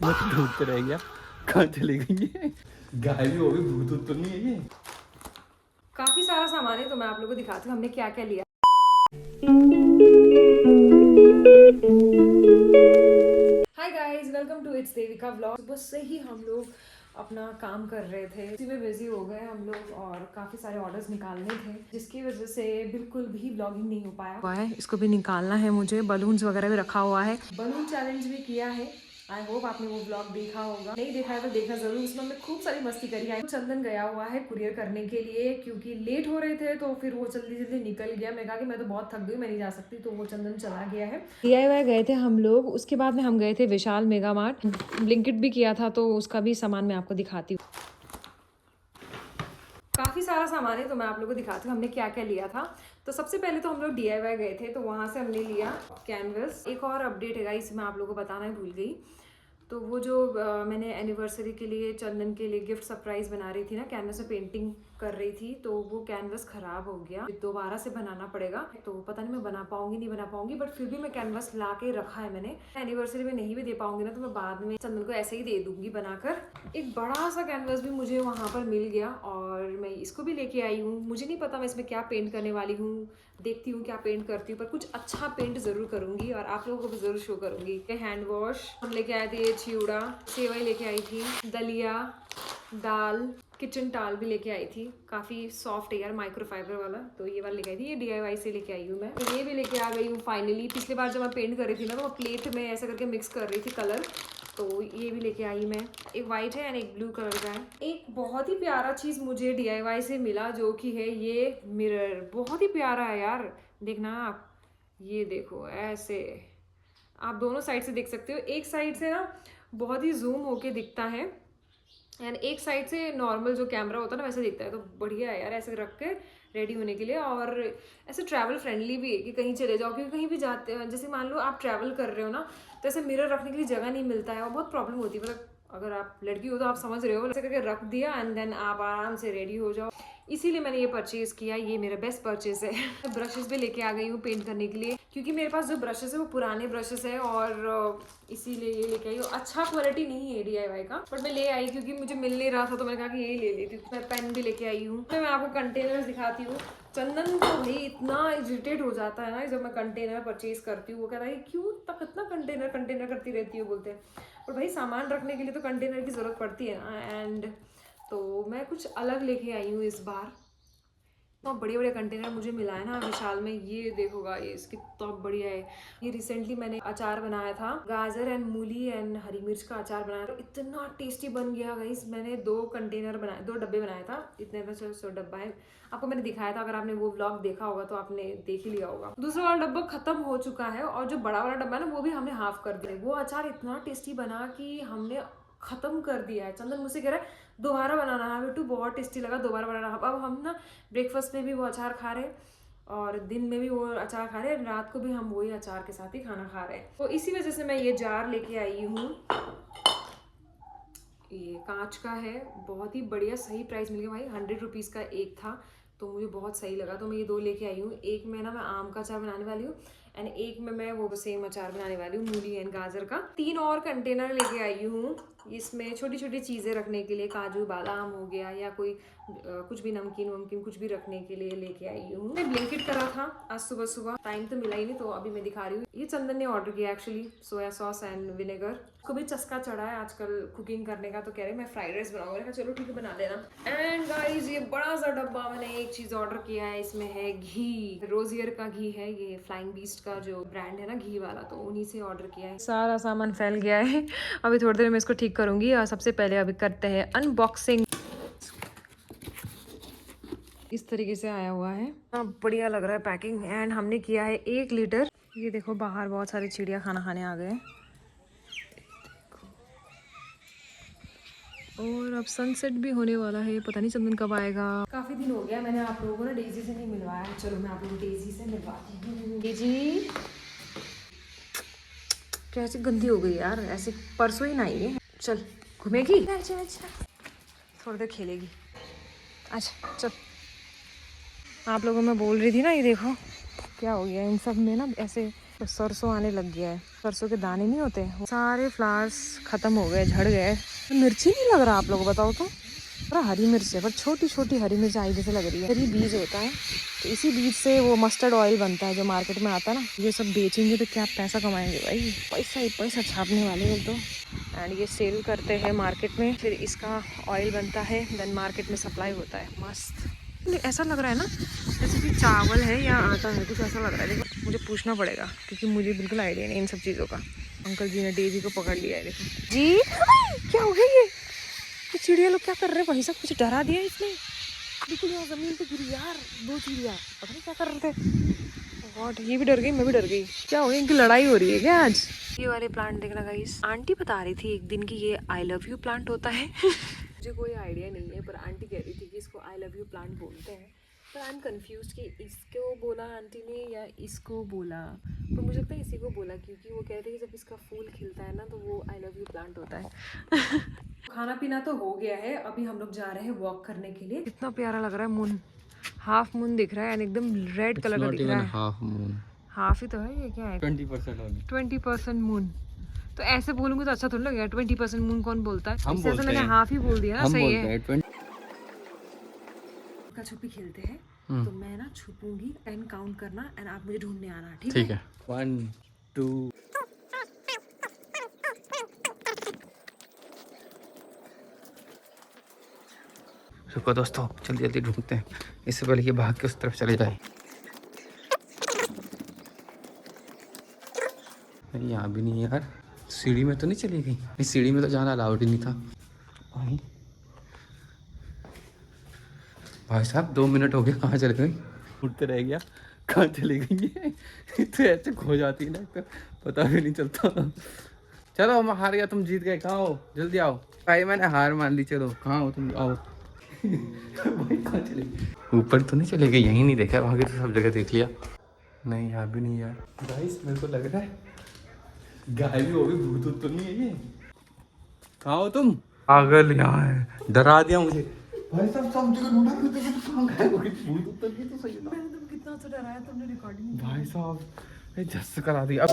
मैं तो ढूंढते रह गया, कहाँ चली गई ये? गायब हो गई, ब्लूटूथ तो नहीं है ये? काफी सारा सामान है तो मैं आप लोगों को दिखाती हूँ हमने क्या क्या लिया। Hi guys, welcome to it's Devika vlog. सुबह से ही हम लोग अपना काम कर रहे थे, इसी में बिजी हो गए हम लोग और काफी सारे ऑर्डर्स निकालने थे जिसकी वजह से बिल्कुल भी व्लॉगिंग नहीं हो पाया हुआ है। इसको भी निकालना है मुझे, बलून्स वगैरह भी रखा हुआ है, बलून चैलेंज भी किया है। आई होप आपने वो ब्लॉग देखा होगा, नहीं देखा है तो देखना जरूर। उसमें हमने खूब सारी मस्ती करी है। चंदन गया हुआ है कुरियर करने के लिए क्योंकि लेट हो रहे थे तो फिर वो जल्दी जल्दी निकल गया। मैं कहा कि मैं तो बहुत थक गई, मैं नहीं जा सकती, तो वो चंदन चला गया है। DIY गए थे हम लोग, उसके बाद में हम गए थे विशाल मेगा मार्ट, ब्लिंकिट भी किया था तो उसका भी सामान मैं आपको दिखाती हूँ। काफ़ी सारा सामान है तो मैं आप लोगों को दिखाती हूँ हमने क्या क्या लिया था। तो सबसे पहले तो हम लोग DIY गए थे तो वहाँ से हमने लिया कैनवस। एक और अपडेट है गाइस, मैं आप लोगों को बताना ही भूल गई। तो वो जो मैंने एनिवर्सरी के लिए चंदन के लिए गिफ्ट सरप्राइज बना रही थी ना, कैनवस में पेंटिंग कर रही थी, तो वो कैनवस खराब हो गया, दोबारा से बनाना पड़ेगा। तो पता नहीं मैं बना पाऊंगी नहीं बना पाऊंगी, बट फिर भी मैं कैनवस ला के रखा है मैंने। एनिवर्सरी में नहीं भी दे पाऊंगी ना तो मैं बाद में चंदन को ऐसे ही दे दूंगी बनाकर। एक बड़ा सा कैनवस भी मुझे वहां पर मिल गया और मैं इसको भी लेके आई हूँ। मुझे नहीं पता मैं इसमें क्या पेंट करने वाली हूँ, देखती हूँ क्या पेंट करती हूँ, पर कुछ अच्छा पेंट जरूर करूंगी और आप लोगों को भी जरूर शो करूंगी। हैंड वॉश हम लेके आए थे, चिवड़ा सेवई लेके आई थी, दलिया, दाल, किचन टाल भी लेके आई थी, काफी सॉफ्ट है यार, माइक्रोफाइबर वाला, तो ये वाला लेके आई थी। ये DIY से लेके आई हूँ मैं। ये भी लेके आ गई हूँ फाइनली। पिछली बार जब मैं पेंट कर रही थी ना तो वो प्लेट में ऐसा करके मिक्स कर रही थी कलर, तो ये भी लेके आई मैं। एक वाइट है एंड एक ब्लू कलर का है। एक बहुत ही प्यारा चीज मुझे DIY से मिला जो कि है ये मिरर। बहुत ही प्यारा है यार, देखना आप, ये देखो ऐसे आप दोनों साइड से देख सकते हो। एक साइड से ना बहुत ही जूम होके दिखता है एंड एक साइड से नॉर्मल जो कैमरा होता है ना वैसे दिखता है। तो बढ़िया है यार ऐसे रख के रेडी होने के लिए, और ऐसे ट्रैवल फ्रेंडली भी है कि कहीं चले जाओ, क्योंकि कहीं भी जाते हैं, जैसे मान लो आप ट्रैवल कर रहे हो ना तो ऐसे मिरर रखने के लिए जगह नहीं मिलता है और बहुत प्रॉब्लम होती है। मतलब अगर आप लड़की हो तो आप समझ रहे हो, ऐसे करके रख दिया एंड देन आप आराम से रेडी हो जाओ। इसीलिए मैंने ये परचेज किया, ये मेरा बेस्ट परचेज है। ब्रशेस भी लेके आ गई हूँ पेंट करने के लिए, क्योंकि मेरे पास जो ब्रशेस है वो पुराने ब्रशेस है और इसीलिए ये लेके आई हूँ। अच्छा क्वालिटी नहीं है DIY का, बट मैं ले आई क्योंकि मुझे मिल नहीं रहा था तो मैंने कहा कि यही ले लेती हूँ। मैं पेन भी लेके आई हूँ। मैं आपको कंटेनर दिखाती हूँ। चंदन तो भाई इतना इरिटेट हो जाता है ना जब मैं कंटेनर परचेज करती हूँ। वो कहता है क्यों तक इतना कंटेनर कंटेनर करती रहती हो, बोलते हैं। और भाई सामान रखने के लिए तो कंटेनर की जरूरत पड़ती है ना, एंड तो मैं कुछ अलग लेके आई हूँ इस बार। इतना बढ़िया बढ़िया कंटेनर मुझे मिला है ना विशाल में, ये देखो गाइस कितना बढ़िया है। ये रिसेंटली मैंने अचार बनाया था, गाजर एंड मूली एंड हरी मिर्च का अचार बनाया था, इतना टेस्टी बन गया गाइस। मैंने 2 कंटेनर बनाए, 2 डब्बे बनाया था, इतने में 100 डब्बा है। आपको मैंने दिखाया था, अगर आपने वो व्लॉग देखा होगा तो आपने देख ही लिया होगा। दूसरा वाला डब्बा खत्म हो चुका है और जो बड़ा वाला डब्बा है ना वो भी हमने हाफ कर दिया। वो अचार इतना टेस्टी बना कि हमने खत्म कर दिया है। चंदन मुझसे कह रहा है दोबारा बनाना है बेटू, बहुत टेस्टी लगा, दोबारा बनाना। अब हम ना ब्रेकफास्ट में भी वो अचार खा रहे और दिन में भी वो अचार खा रहे हैं, रात को भी हम वही अचार के साथ ही खाना खा रहे हैं। तो इसी वजह से मैं ये जार लेके आई हूँ। ये कांच का है, बहुत ही बढ़िया, सही प्राइस मिल गया भाई, 100 रुपीज़ का एक था, तो मुझे बहुत सही लगा, तो मैं ये 2 लेके आई हूँ। एक में ना मैं आम का अचार बनाने वाली हूँ एंड एक में मैं वो सेम अचार बनाने वाली हूँ मूली एंड गाजर का। 3 और कंटेनर लेके आई हूँ, इसमें छोटी छोटी चीज़ें रखने के लिए, काजू बादाम हो गया या कोई कुछ भी नमकीन वमकीन कुछ भी रखने के लिए लेके आई हूँ। मैं ब्लिंकिट करा था आज सुबह सुबह, टाइम तो मिला ही नहीं तो अभी मैं दिखा रही हूँ। ये चंदन ने ऑर्डर किया actually, soya sauce and vinegar. को भी चस्का चढ़ा है आजकल कुकिंग करने का, तो कह रहे मैं फ्राइड राइस बनाऊंगा। चलो ठीक है बना लेना। एंड गाइस ये बड़ा सा डब्बा मैंने एक चीज ऑर्डर किया है, इसमें है घी, रोजियर का घी है, ये फ्लाइंग बीस्ट का जो ब्रांड है ना घी वाला, तो उन्हीं से ऑर्डर किया है। सारा सामान फैल गया है, अभी थोड़ी देर में इसको ठीक करूंगी और सबसे पहले अभी करते हैं अनबॉक्सिंग। इस तरीके से आया हुआ है, बढ़िया लग रहा है पैकिंग, एंड हमने किया है 1 लीटर। ये देखो बाहर बहुत सारे चिड़िया खाना खाने आ गए और अब सनसेट भी होने वाला है, पता नहीं चंदन कब आएगा। काफी दिन हो गया मैंने आप लोगों को ना डेजी से नहीं मिलवाया, चलो मैं आप लोगों को डेजी से मिलवाती हूँ। डेजी कैसे गंदी हो गई यार, ऐसे परसों ही नहाई है। चल घूमेगी, अच्छा थोड़ी देर खेलेगी, अच्छा चल। आप लोगों में बोल रही थी ना, ये देखो क्या हो गया इन सब में ना, ऐसे तो सरसों आने लग गया है। सरसों के दाने नहीं होते, वो सारे फ्लावर्स खत्म हो गए, झड़ गए। मिर्ची नहीं लग रहा आप लोगों को, बताओ तो। पूरा हरी मिर्च है, पर छोटी छोटी हरी मिर्च आई जैसे लग रही है। हरी बीज होता है, तो इसी बीज से वो मस्टर्ड ऑयल बनता है जो मार्केट में आता है ना। ये सब बेचेंगे तो क्या पैसा कमाएंगे भाई, पैसा ही पैसा छापने वाले हैं तो। एंड ये सेल करते हैं मार्केट में, फिर इसका ऑयल बनता है, देन मार्केट में सप्लाई होता है। मस्त। ऐसा लग रहा है ना जैसे कि चावल है या आटा है, कुछ ऐसा लग रहा है। देखो मुझे पूछना पड़ेगा क्योंकि मुझे बिल्कुल आइडिया नहीं इन सब चीज़ों का। अंकल जी ने डेजी को पकड़ लिया है, देखो जी। क्या हो गया ये चिड़िया लोग क्या कर रहे हैं भाई साहब, कुछ डरा दिया इसने। बिल्कुल यहाँ जमीन पे गिरी यार, 2 चिड़िया, पता नहीं क्या कर रहे थे। गॉड, ये भी डर गई, मैं भी डर गई। क्या हो गया, इनकी लड़ाई हो रही है क्या आज। ये वाले प्लांट देखना गाइस, आंटी बता रही थी एक दिन की ये आई लव यू प्लांट होता है। मुझे कोई आइडिया नहीं है, पर आंटी कह रही थी कि इसको आई लव यू प्लांट बोलते हैं। पर आई एम कन्फ्यूज कि इसको बोला आंटी ने या इसको बोला, पर मुझे लगता है इसी को बोला, क्योंकि वो कह रहे थे कि जब इसका फूल खिलता है ना तो वो आई लव यू प्लांट होता है। खाना पीना तो हो गया है, अभी हम लोग जा रहे हैं वॉक करने के लिए। कितना प्यारा लग रहा है मून, हाफ मून दिख रहा है, एकदम रेड कलर का दिख रहा है। हाफ मून, हाफ ही तो है, ये क्या है? 20% 20% मून। तो ऐसे बोलूंगी तो अच्छा थोड़ा लगेगा। 20% मून कौन बोलता है? हम इससे बोलते मैंने हैं। हाफ ही बोल दिया ना, हम सही बोलते है। हैं का छुपी खेलते हैं, तो मैं ना छुपूंगी, 10 काउंट करना एंड आप मुझे ढूंढने आना, ठीक है? 1 2 रुको दोस्तों, जल्दी जल्दी ढूंढते हैं, इससे पहले कि भाग के उस तरफ चले जाए। नहीं, यहाँ भी नहीं है यार। सीढ़ी में तो नहीं चली गई? नहीं, सीढ़ी में तो जाना अलाउड ही नहीं था। भाई साहब 2 मिनट हो गए, कहाँ चले गई? उठते रह गया, कहाँ चली गई है? तो ऐसे खो जाती है ना, तो पता भी नहीं चलता। चलो हम हार गया, तुम जीत गए। कहाँ हो, जल्दी आओ। भाई मैंने हार मान ली, चलो कहाँ हो तुम, आओ। भाई कहाँ चले गई? ऊपर तो नहीं चले गए, यहीं नहीं देखा, वहाँ तो सब जगह देख लिया। नहीं, यहाँ भी नहीं यार। गाइस मेरे को लग रहा है गाय भी होगी, भूत तो नहीं है ये। कहाँ हो तुम? पागल यहाँ है, डरा दिया मुझे। भाई साहब सब जगह ढूंढा, कहाँ गायब हो गई? भूत तो नहीं तो सही ना। मैंने तुम कितना अच्छा डराया, तुमने रिकॉर्डिंग। भाई साहब जस करा दिया अब।